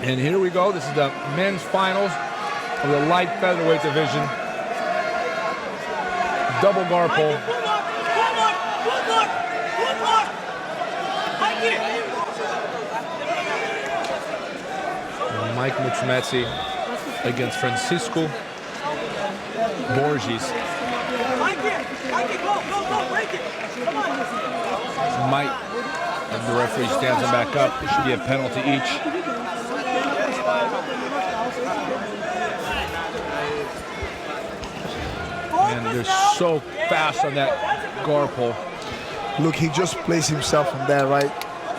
And here we go. This is the men's finals of the light featherweight division. Double guard pull. Mike Musumeci against Francisco Borges. Mike, and the referee stands him back up. There should be a penalty each. And they're so fast on that guard pull. Look, he just placed himself on there, right,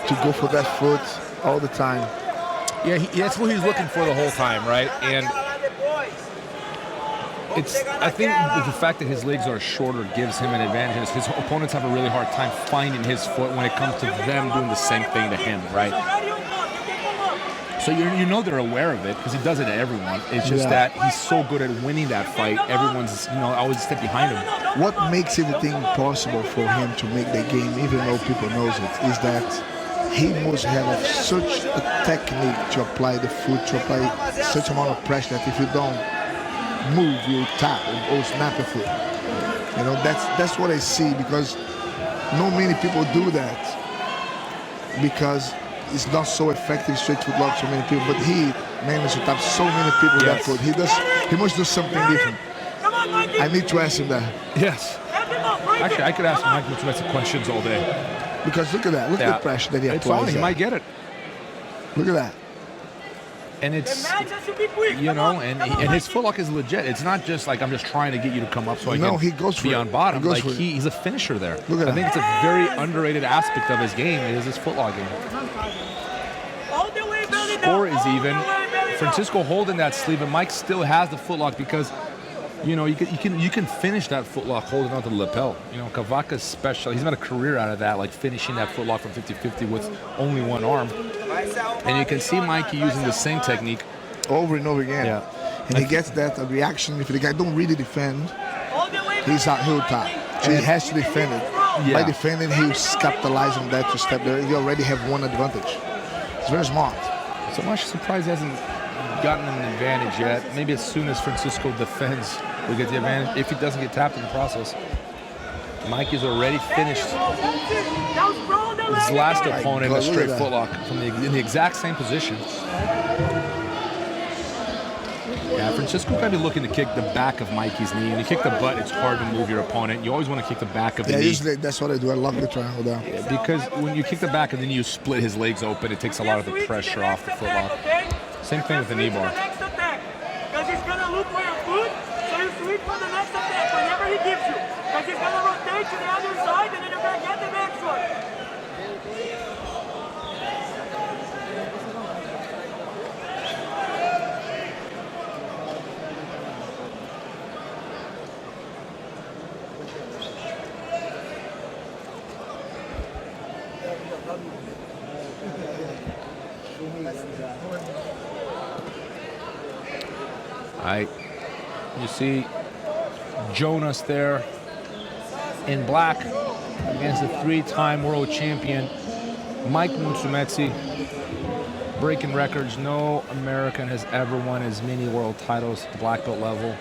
to go for that foot all the time. Yeah, that's what he's looking for the whole time, right? And I think the fact that his legs are shorter gives him an advantage. His opponents have a really hard time finding his foot when it comes to them doing the same thing to him, right? So you know they're aware of it because he does it to everyone. It's just that he's so good at winning that fight. Everyone's, always a step behind him. What makes everything possible for him to make the game, even though people knows it, is that he must have such a technique to apply the foot, to apply such amount of pressure that if you don't move, you tap or snap the foot. That's what I see, because not many people do that because it's not so effective straight foot lock so many people, but he managed to tap so many people with that foot. He must do something different. I need to ask him that. Yes. Actually, I could ask Mike Musumeci questions all day. Because look at that. Look at the pressure that he applies. It's on. He might get it. Look at that. And it's, and his footlock is legit. It's not just like I'm just trying to get you to come up so I can be on bottom. Like he's a finisher there. Look at I think it's a very underrated aspect of his game is his footlock game. Score is even. Francisco holding that sleeve, and Mike still has the footlock because you can finish that footlock holding onto the lapel. Cavaca's special. He's made a career out of that, like finishing that footlock from 50-50 with only one arm. And you can see Mikey using the same technique over and over again. Yeah. And he gets that reaction. If the guy don't really defend, he'll tap. So he has to defend it. Yeah. By defending, he'll capitalize on that to step there. You already have one advantage. It's very smart. So much surprised he hasn't gotten an advantage yet. Maybe as soon as Francisco defends, we'll get the advantage if he doesn't get tapped in the process. Mikey's already finished his last opponent in a straight footlock in the exact same position. Yeah, Francisco got to be looking to kick the back of Mikey's knee. When you kick the butt, it's hard to move your opponent. You always want to kick the back of the knee. Yeah, usually that's what I do. I love the triangle down. Yeah, because when you kick the back and then you split his legs open, it takes a lot of the pressure off the footlock. Same thing with the knee bar. Because he's going to look for your foot, so you sweep for the next attack whenever he gives you. Because he's going to rotate to the other side, and then you're going to get the next one. You see Jonas there in black against the three-time world champion Mike Musumeci, breaking records. No American has ever won as many world titles at the black belt level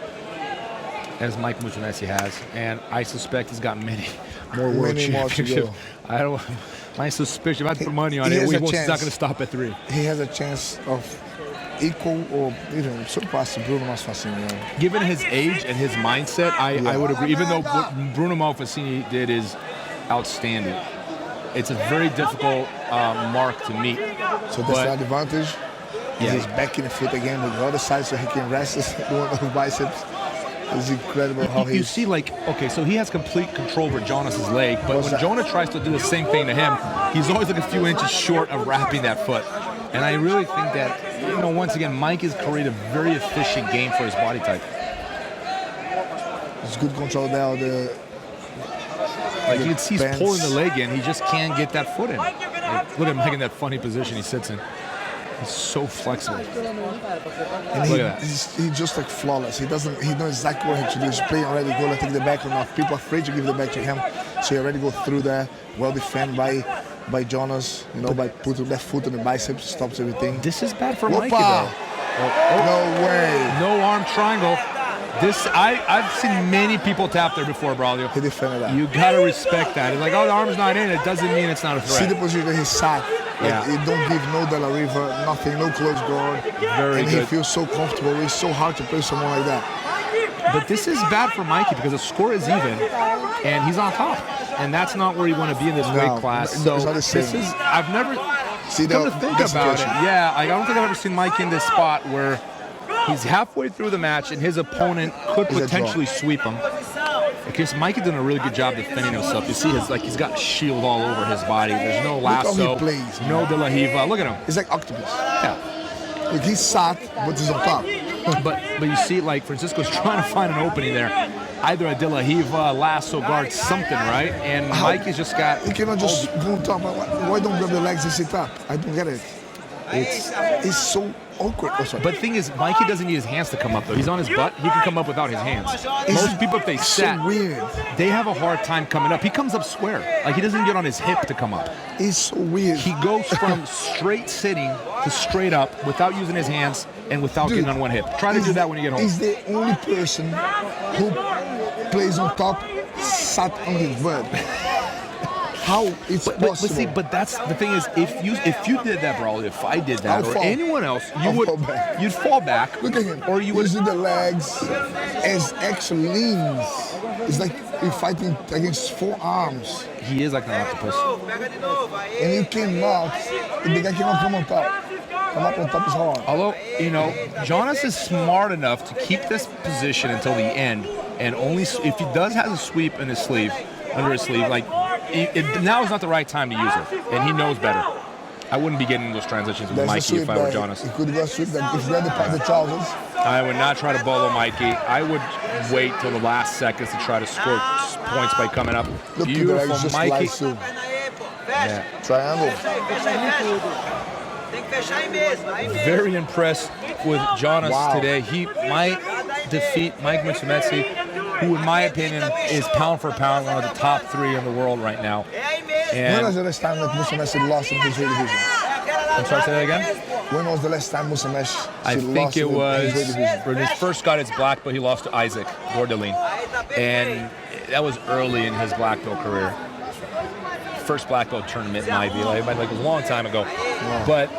as Mike Musumeci has, and I suspect he's got many more world championships. My suspicion, if I had to put money on it, he's not going to stop at 3. He has a chance of equal or even surpassing Bruno Musumeci. Given his age and his mindset, I would agree. Even though what Bruno Musumeci did is outstanding, it's a very difficult mark to meet. So that's the advantage. Yeah. He's back in the foot again with the other side, so he can rest his biceps. It's incredible how you see, so he has complete control over Jonas's leg, but when Jonas tries to do the same thing to him, he's always like a few inches short of wrapping that foot. And I really think that, once again, Mike has created a very efficient game for his body type. It's good control now. You can see he's pulling the leg in. He just can't get that foot in. Look at Mike in that funny position he sits in. He's so flexible. And he's just like flawless. He knows exactly what he should do. He's playing already goal. I think the back enough. People are afraid to give the back to him. So he already go through there. Well defended by by Jonas, by putting that foot on the biceps, stops everything. This is bad for Opa! Mikey, though. No way. No arm triangle. I've seen many people tap there before, Braulio. He defended that. You gotta respect that. It's like, oh, the arm's not in. It doesn't mean it's not a threat. See the position that he sat. Yeah. He don't give no De La Riva, nothing, no close guard. Very and good. he feels so comfortable. It's so hard to play someone like that. But this is bad for Mikey because the score is even, and he's on top. And that's not where you want to be in this weight class. So it's not the same. this is, I've never, See, come to think that's about it. situation. Yeah, I don't think I've ever seen Mikey in this spot where he's halfway through the match and his opponent could Is that potentially sweep him. Because Mikey doing a really good job defending himself. You see he's got a shield all over his body. There's no how he lasso, plays, no De La Riva. Look at him. It's like octopus. Yeah. Like he's sat, but he's on top. But you see, like, Francisco's trying to find an opening there. Either a De La Riva, lasso guard, something, right? And Mikey's just got... He cannot just go on top. Why don't grab the legs and sit up? I don't get it. It's so awkward. Also. But the thing is, Mikey doesn't need his hands to come up, though. He's on his butt. He can come up without his hands. Most people, if they sat, so weird. they have a hard time coming up. He comes up square. Like, he doesn't get on his hip to come up. It's so weird. He goes from straight sitting to straight up without using his hands and without getting on one hip. Try to do that when you get home. He's the only person who plays on top, sat on his butt. How it's possible? But see, but that's the thing is, if you did that, bro, if I did that, I'll or fall. anyone else, you'd Fall fall back. Look at him. Or you would. Using the legs as extra leans. It's like you're fighting against 4 arms. He is like an octopus. And you cannot, the guy cannot come on top. Come up on top is hard. Although, Jonas is smart enough to keep this position until the end, and only if he does have a sweep in his sleeve, under his sleeve, like now is not the right time to use it, and he knows better. I wouldn't be getting those transitions with There's a Mikey sweep if I were that Jonas. He could go sweep that if you had the trousers. I would not try to bolo Mikey. I would wait till the last seconds to try to score points by coming up. Look at the Beautiful legs, just Mikey. slice through. Yeah. Triangle. Very impressed with Jonas today. He might defeat Mike Musumeci, who in my opinion is pound for pound one of the top 3 in the world right now. When was the last time that Musumeci lost in his weight division? I'm sorry, say that again? When was the last time Musumeci I think lost it in his weight was division? when he first got his black belt, he lost to Isaac Gordelin. And that was early in his black belt career. First black belt tournament in IBJJF. It was a long time ago. Wow. But,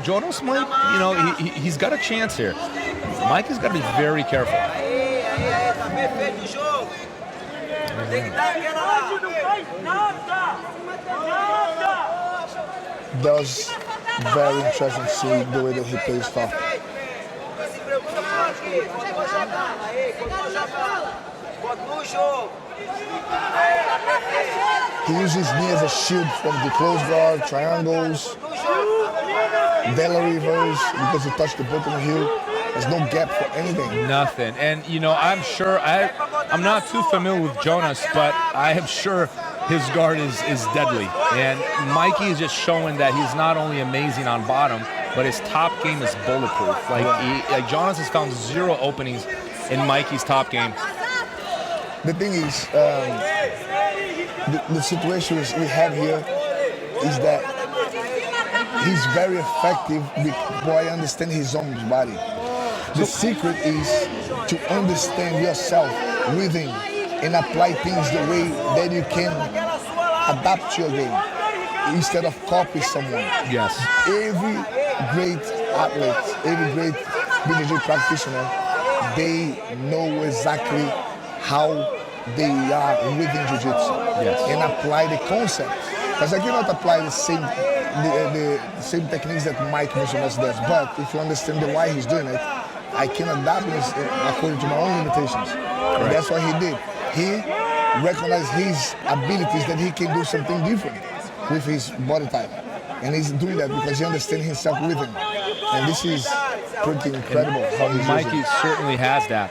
Jonas might, he's got a chance here. Mike has got to be very careful. That's very interesting to see the way that he plays tough. He uses his knee as a shield from the close guard, triangles, De La Rivas, because he touched the bottom of the heel. There's no gap for anything. Nothing. And, I'm sure, I'm not too familiar with Jonas, but I am sure his guard is deadly. And Mikey is just showing that he's not only amazing on bottom, but his top game is bulletproof. Like Jonas has found 0 openings in Mikey's top game. The thing is, the situation we have here is that he's very effective by understanding his own body. The secret is to understand yourself within and apply things the way that you can adapt to your game instead of copy someone. Yes. Every great athlete, every great BJJ practitioner, they know exactly how they are within Jiu-Jitsu and apply the concept. Because I cannot apply the same techniques that Mike Musumeci does, but if you understand the why he's doing it, I can adapt this according to my own limitations. And that's what he did. He recognized his abilities that he can do something different with his body type. And he's doing that because he understands himself within. And this is pretty incredible how he's Mikey using. certainly has that.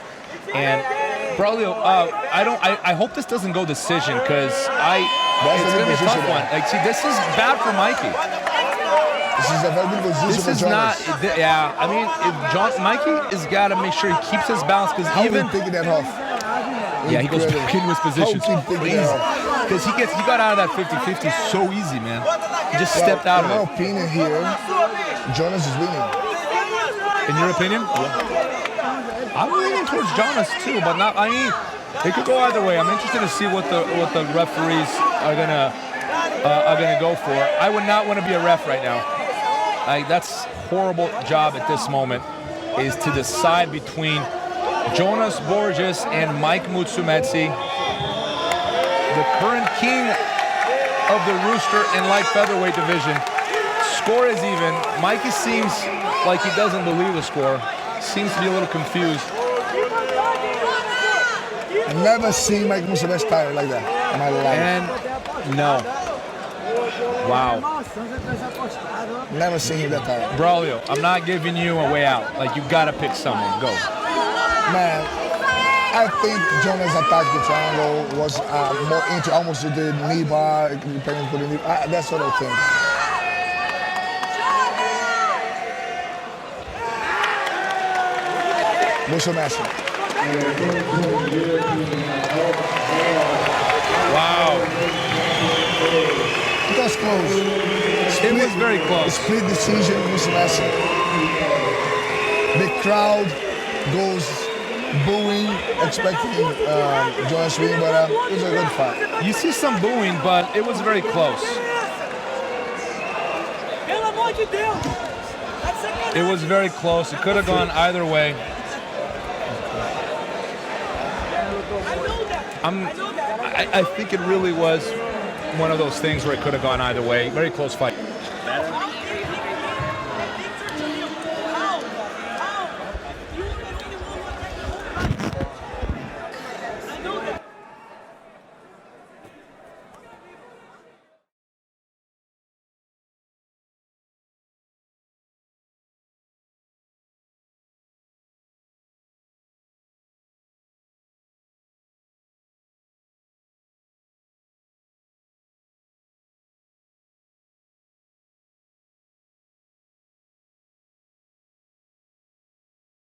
And Braulio, I hope this doesn't go decision because it's gonna be a tough one. Like, see, this is bad for Mikey. This is a very good position This for is Jonas. not. Yeah, I mean, if Mikey has got to make sure he keeps his balance because How even can he take that off? he goes back into his position. How can he take that off? Because he got out of that 50-50 so easy, man. He just stepped out in of my it. opinion here, Jonas is winning. In your opinion? I'm leaning towards Jonas too, but not. I mean, it could go either way. I'm interested to see what the referees are gonna go for. I would not want to be a ref right now. That's horrible job at this moment, is to decide between Jonas Borges and Mike Musumeci, the current king of the Rooster and light featherweight division. Score is even. Mikey seems like he doesn't believe the score. Seems to be a little confused. I've never seen Mike Musumeci tired like that in my life. And no. Wow. Never seen him that tired. Braulio, I'm not giving you a way out. Like, you gotta pick someone. Go. Man, I think Jonas attacked the triangle, was more into almost the knee bar, preparing for the knee. That's what I think. Musumeci. Wow. It was close. It was very close. Split decision, Musumeci. The crowd goes booing, expecting Jonas win, but it was a good fight. You see some booing, but it was very close. It was very close. It could have gone either way. I think it really was one of those things where it could have gone either way. Very close fight.